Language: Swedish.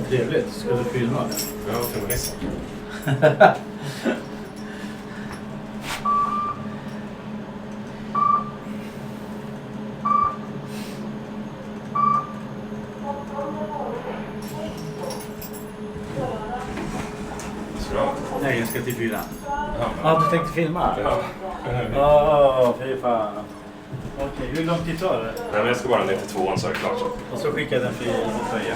Trevligt, ska du filma det? Ja, trevligt. Nej, jag ska till fyran. Ja, Du tänkte filma? ja. Fy fan. Okej, hur lång tid tar det? Nej, men jag ska bara ner till 2:an så är det klart. Och så skickar jag den för tröja.